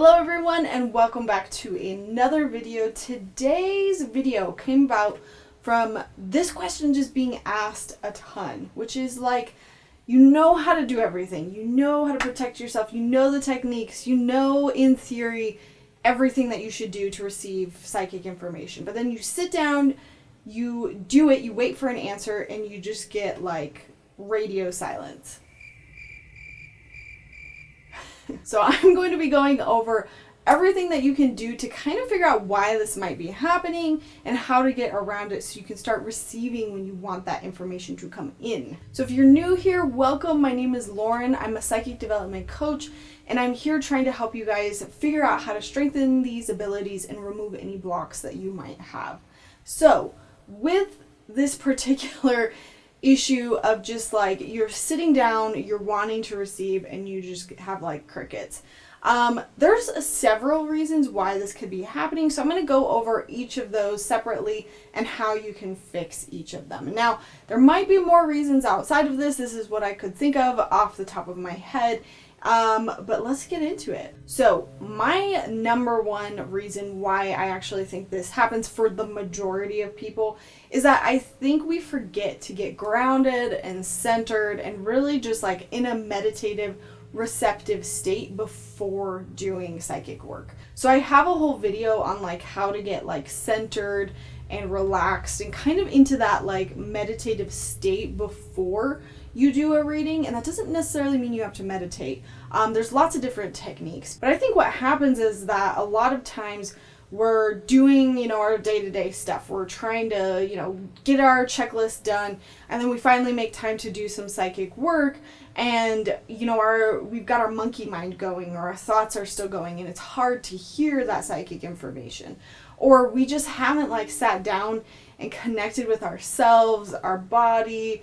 Hello everyone and welcome back to another video. Today's video came about from this question just being asked a ton, which is like, you know how to do everything, you know how to protect yourself, you know the techniques, you know in theory everything that you should do to receive psychic information, but then you sit down, you do it, you wait for an answer, and you just get like radio silence. So I'm going to be going over everything that you can do to kind of figure out why this might be happening and how to get around it so you can start receiving when you want that information to come in. So if you're new here, welcome. My name is Lauren. I'm a psychic development coach, and I'm here trying to help you guys figure out how to strengthen these abilities and remove any blocks that you might have. So with this particular issue of just like you're sitting down, you're wanting to receive, and you just have like crickets. There's several reasons why this could be happening, so I'm going to go over each of those separately and how you can fix each of them. Now, there might be more reasons outside of this. This is what I could think of off the top of my head. But let's get into it. So my number one reason why I actually think this happens for the majority of people is that I think we forget to get grounded and centered and really just like in a meditative, receptive state before doing psychic work. So I have a whole video on like how to get like centered and relaxed and kind of into that like meditative state before you do a reading, and that doesn't necessarily mean you have to meditate. There's lots of different techniques, but I think what happens is that a lot of times we're doing, our day-to-day stuff. We're trying to, get our checklist done, and then we finally make time to do some psychic work, and, we've got our monkey mind going, or our thoughts are still going, and it's hard to hear that psychic information. Or we just haven't like sat down and connected with ourselves, our body,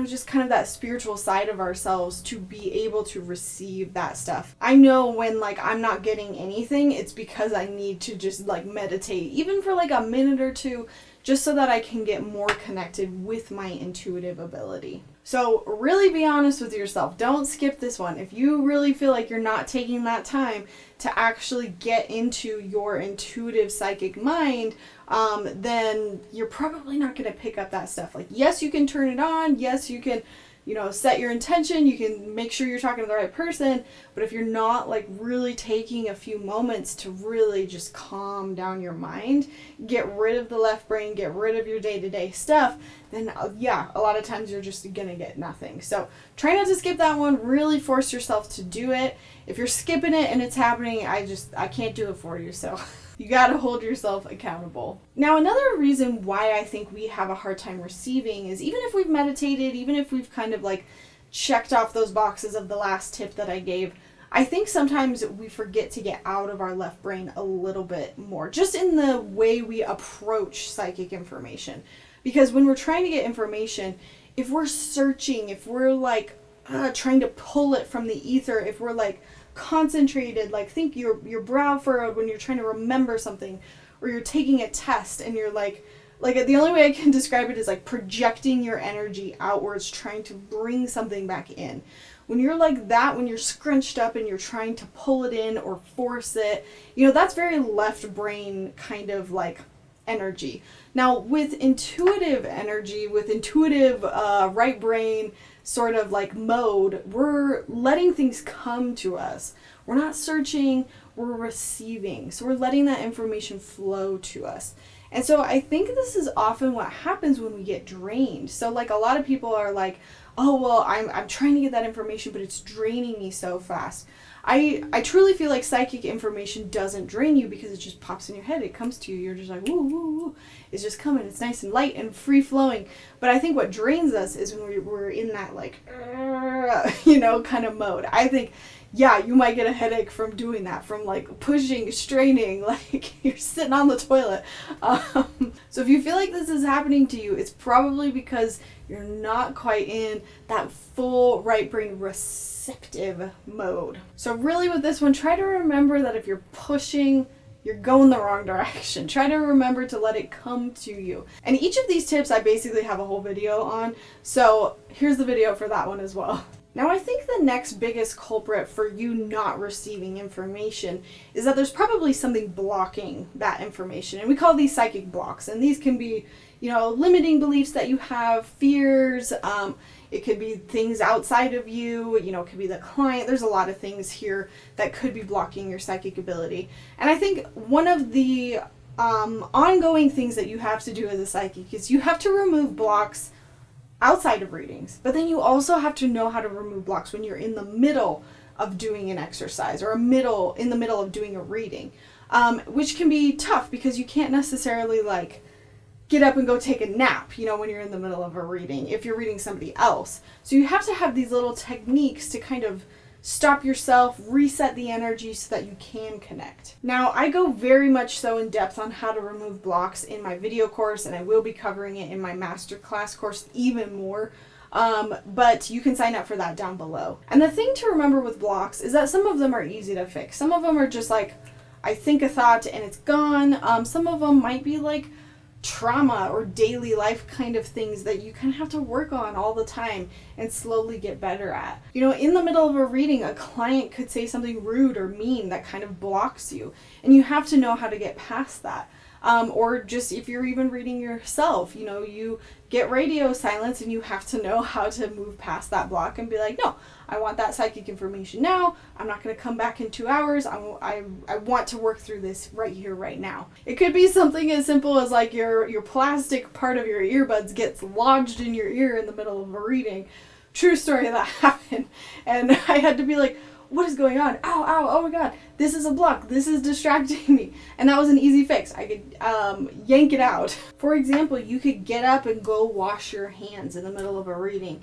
just kind of that spiritual side of ourselves to be able to receive that stuff. I know when like I'm not getting anything, it's because I need to just like meditate, even for like a minute or two, just so that I can get more connected with my intuitive ability. So really be honest with yourself. Don't skip this one. If you really feel like you're not taking that time to actually get into your intuitive psychic mind, then you're probably not going to pick up that stuff. Like, yes, you can turn it on. Yes, you can, set your intention. You can make sure you're talking to the right person. But if you're not like really taking a few moments to really just calm down your mind, get rid of the left brain, get rid of your day-to-day stuff, then a lot of times you're just going to get nothing. So try not to skip that one. Really force yourself to do it. If you're skipping it and it's happening, I can't do it for you. So you got to hold yourself accountable. Now, another reason why I think we have a hard time receiving is even if we've meditated, even if we've kind of like checked off those boxes of the last tip that I gave, I think sometimes we forget to get out of our left brain a little bit more, just in the way we approach psychic information. Because when we're trying to get information, if we're searching, if we're like trying to pull it from the ether, if we're like concentrated, like think your brow furrowed when you're trying to remember something, or you're taking a test and you're like the only way I can describe it is like projecting your energy outwards, trying to bring something back in. When you're like that, when you're scrunched up and you're trying to pull it in or force it, that's very left brain kind of like energy. Now with intuitive energy, with intuitive right brain sort of like mode, we're letting things come to us. We're not searching, we're receiving. So we're letting that information flow to us. And so I think this is often what happens when we get drained. So like a lot of people are like, oh, well, I'm trying to get that information, but it's draining me so fast. I truly feel like psychic information doesn't drain you because it just pops in your head. It comes to you. You're just like, woo, woo, woo. It's just coming. It's nice and light and free flowing. But I think what drains us is when we're in that like, kind of mode. I think, you might get a headache from doing that, from like pushing, straining, like you're sitting on the toilet. So if you feel like this is happening to you, it's probably because you're not quite in that full right brain receptive mode. So really with this one, try to remember that if you're pushing, you're going the wrong direction. Try to remember to let it come to you. And each of these tips I basically have a whole video on. So here's the video for that one as well. Now, I think the next biggest culprit for you not receiving information is that there's probably something blocking that information. And we call these psychic blocks. And these can be, limiting beliefs that you have, fears. It could be things outside of you. It could be the client. There's a lot of things here that could be blocking your psychic ability. And I think one of the ongoing things that you have to do as a psychic is you have to remove blocks outside of readings, but then you also have to know how to remove blocks when you're in the middle of doing an exercise or in the middle of doing a reading, which can be tough because you can't necessarily get up and go take a nap, when you're in the middle of a reading, if you're reading somebody else. So you have to have these little techniques to kind of stop yourself, reset the energy so that you can connect. Now, I go very much so in depth on how to remove blocks in my video course, and I will be covering it in my masterclass course even more. But you can sign up for that down below. And the thing to remember with blocks is that some of them are easy to fix. Some of them are just I think a thought and it's gone. Some of them might be trauma or daily life kind of things that you kind of have to work on all the time and slowly get better at. In the middle of a reading, a client could say something rude or mean that kind of blocks you, and you have to know how to get past that. Or just if you're even reading yourself, you get radio silence and you have to know how to move past that block and be no, I want that psychic information now. I'm not going to come back in 2 hours. I want to work through this right here, right now. It could be something as simple as your plastic part of your earbuds gets lodged in your ear in the middle of a reading. True story, that happened. And I had to be what is going on? Ow, ow, oh my God, this is a block. This is distracting me. And that was an easy fix. I could yank it out. For example, you could get up and go wash your hands in the middle of a reading.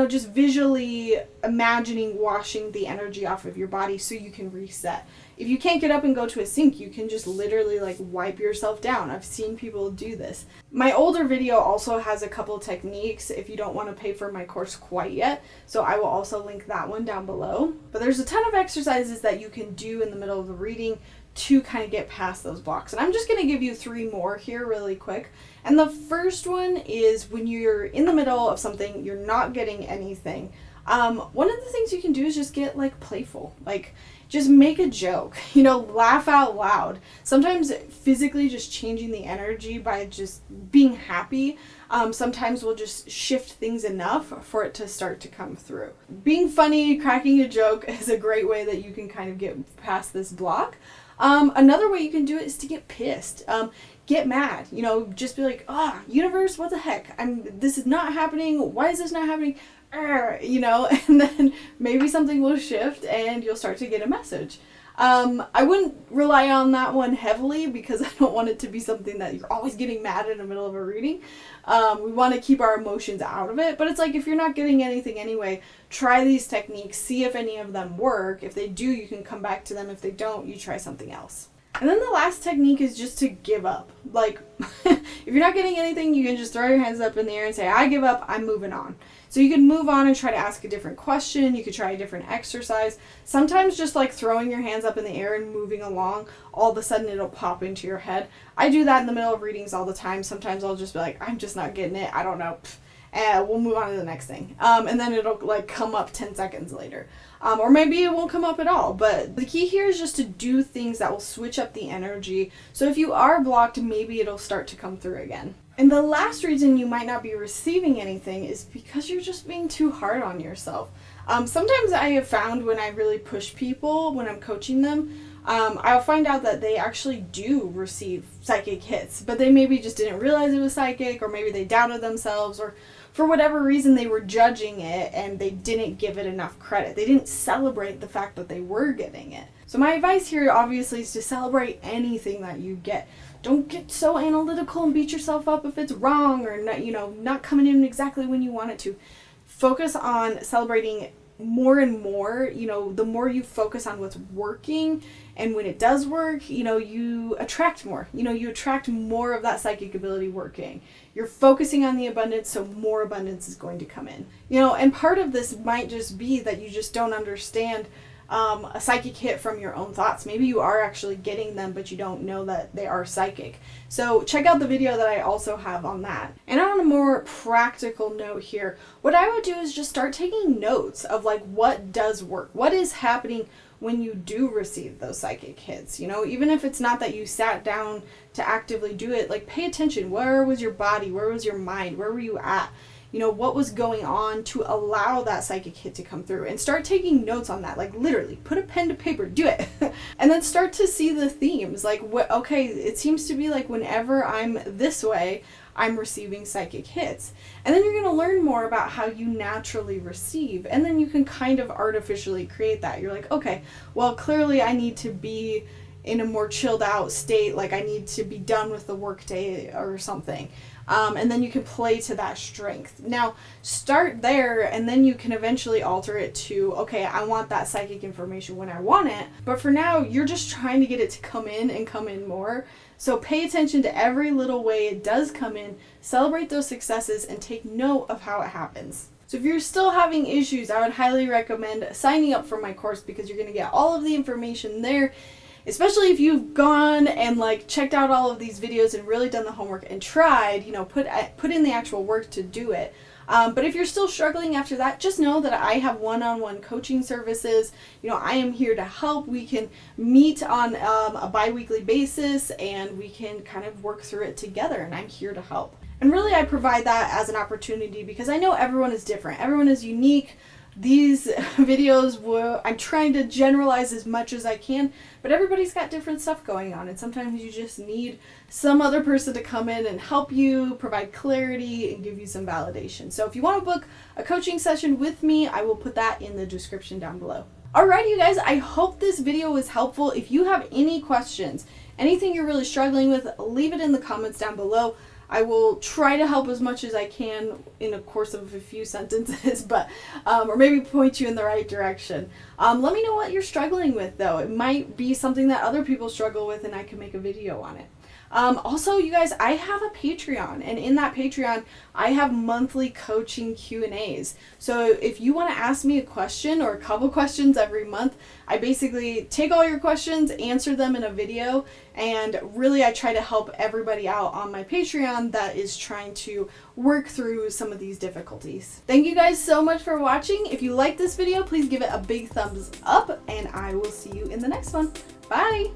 Just visually imagining washing the energy off of your body so you can reset. If you can't get up and go to a sink, you can just literally wipe yourself down. I've seen people do this. My older video also has a couple techniques if you don't want to pay for my course quite yet. So I will also link that one down below. But there's a ton of exercises that you can do in the middle of the reading to kind of get past those blocks. And I'm just going to give you 3 more here really quick. And the first one is when you're in the middle of something, you're not getting anything. One of the things you can do is just get playful. Just make a joke, laugh out loud. Sometimes physically just changing the energy by just being happy, sometimes will just shift things enough for it to start to come through. Being funny, cracking a joke is a great way that you can kind of get past this block. Another way you can do it is to get pissed. Get mad, just be universe, what the heck? This is not happening. Why is this not happening? And then maybe something will shift and you'll start to get a message. I wouldn't rely on that one heavily because I don't want it to be something that you're always getting mad in the middle of a reading. We want to keep our emotions out of it, but it's if you're not getting anything anyway, try these techniques, see if any of them work. If they do, you can come back to them. If they don't, you try something else. And then the last technique is just to give up. If you're not getting anything, you can just throw your hands up in the air and say, I give up, I'm moving on. So you can move on and try to ask a different question. You could try a different exercise. Sometimes just throwing your hands up in the air and moving along, all of a sudden it'll pop into your head. I do that in the middle of readings all the time. Sometimes I'll just be I'm just not getting it. I don't know. And we'll move on to the next thing. And then it'll come up 10 seconds later. Or maybe it won't come up at all. But the key here is just to do things that will switch up the energy. So if you are blocked, maybe it'll start to come through again. And the last reason you might not be receiving anything is because you're just being too hard on yourself. Sometimes I have found when I really push people, when I'm coaching them, I'll find out that they actually do receive psychic hits, but they maybe just didn't realize it was psychic, or maybe they doubted themselves, or for whatever reason they were judging it and they didn't give it enough credit. They didn't celebrate the fact that they were getting it. So my advice here obviously is to celebrate anything that you get. Don't get so analytical and beat yourself up if it's wrong or not coming in exactly when you want it to. Focus on celebrating more and more. The more you focus on what's working, and when it does work, you attract more. You attract more of that psychic ability working. You're focusing on the abundance, so more abundance is going to come in. And part of this might just be that you just don't understand a psychic hit from your own thoughts. Maybe you are actually getting them, but you don't know that they are psychic. So check out the video that I also have on that. And on a more practical note here, what I would do is just start taking notes of like what does work, what is happening when you do receive those psychic hits. You know, even if it's not that you sat down to actively do it, like pay attention. Where was your body? Where was your mind? Where were you at? You know, what was going on to allow that psychic hit to come through, and start taking notes on that. Like literally put a pen to paper, do it. And then start to see the themes. Like what, okay, it seems to be like whenever I'm this way, I'm receiving psychic hits. And then you're going to learn more about how you naturally receive, and then you can kind of artificially create that. You're like, okay, well, clearly I need to be in a more chilled out state, like I need to be done with the workday or something. And then you can play to that strength. Now, start there, and then you can eventually alter it to, okay, I want that psychic information when I want it. But for now, you're just trying to get it to come in and come in more. So pay attention to every little way it does come in, celebrate those successes, and take note of how it happens. So if you're still having issues, I would highly recommend signing up for my course, because you're going to get all of the information there. Especially if you've gone and like checked out all of these videos and really done the homework and tried, you know, put in the actual work to do it. But if you're still struggling after that, just know that I have one-on-one coaching services. You know, I am here to help. We can meet on a bi-weekly basis, and we can kind of work through it together, and I'm here to help. And really, I provide that as an opportunity because I know everyone is different. Everyone is unique. These videos I'm trying to generalize as much as I can, but everybody's got different stuff going on, and sometimes you just need some other person to come in and help you, provide clarity, and give you some validation. So if you want to book a coaching session with me, I will put that in the description down below. Alright, you guys, I hope this video was helpful. If you have any questions, anything you're really struggling with, leave it in the comments down below. I will try to help as much as I can in a course of a few sentences, but or maybe point you in the right direction. Let me know what you're struggling with, though. It might be something that other people struggle with, and I can make a video on it. Also, you guys, I have a Patreon, and in that Patreon, I have monthly coaching Q&As. So if you want to ask me a question or a couple questions every month, I basically take all your questions, answer them in a video, and really I try to help everybody out on my Patreon that is trying to work through some of these difficulties. Thank you guys so much for watching. If you like this video, please give it a big thumbs up, and I will see you in the next one. Bye!